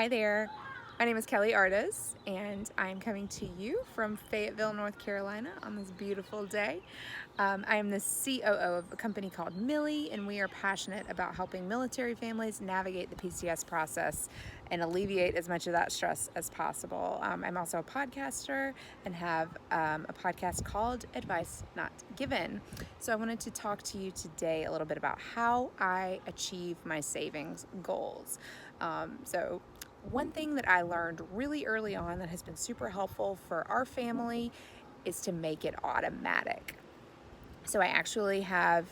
Hi there, my name is Kellie Artis and I'm coming to you from Fayetteville, North Carolina on this beautiful day. I am the COO of a company called Millie, and we are passionate about helping military families navigate the PCS process and alleviate as much of that stress as possible. I'm also a podcaster and have a podcast called Advice Not Given. So I wanted to talk to you today a little bit about how I achieve my savings goals. One thing that I learned really early on that has been super helpful for our family is to make it automatic. So I actually have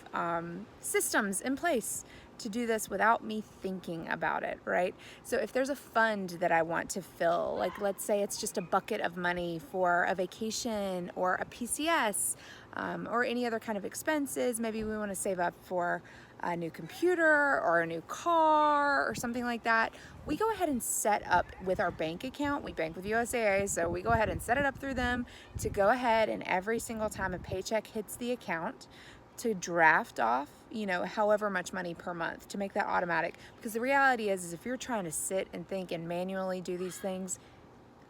systems in place to do this without me thinking about it, right? So if there's a fund that I want to fill, like let's say it's just a bucket of money for a vacation or a PCS or any other kind of expenses, maybe we want to save up for a new computer or a new car or something like that, we go ahead and set up with our bank account. We bank with USAA, so we go ahead and set it up through them to go ahead and every single time a paycheck hits the account to draft off, however much money per month to make that automatic. Because the reality is if you're trying to sit and think and manually do these things,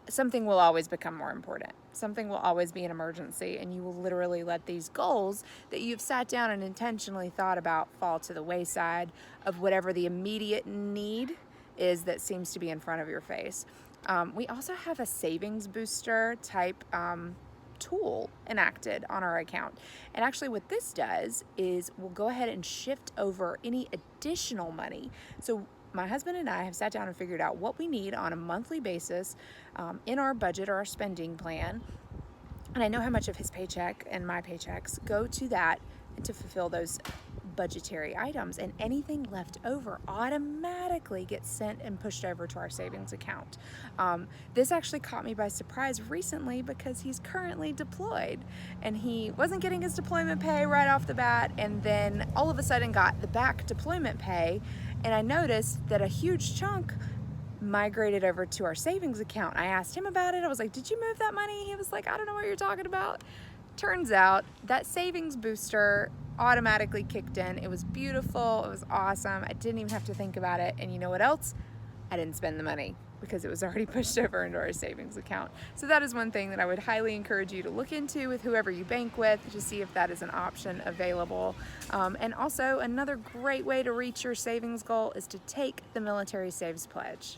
something will always become more important. Something will always be an emergency, and you will literally let these goals that you've sat down and intentionally thought about fall to the wayside of whatever the immediate need is that seems to be in front of your face. We also have a savings booster type tool enacted on our account. And actually what this does is we'll go ahead and shift over any additional money. So my husband and I have sat down and figured out what we need on a monthly basis in our budget or our spending plan. And I know how much of his paycheck and my paychecks go to that and to fulfill those budgetary items, and anything left over automatically gets sent and pushed over to our savings account. This actually caught me by surprise recently because he's currently deployed and he wasn't getting his deployment pay right off the bat, and then all of a sudden got the back deployment pay, and I noticed that a huge chunk migrated over to our savings account. I asked him about it. I was like, did you move that money? He was like, I don't know what you're talking about. Turns out that savings booster automatically kicked in. It was beautiful. It was awesome. I didn't even have to think about it. And you know what else? I didn't spend the money because it was already pushed over into our savings account. So that is one thing that I would highly encourage you to look into with whoever you bank with to see if that is an option available. And also another great way to reach your savings goal is to take the Military Saves Pledge.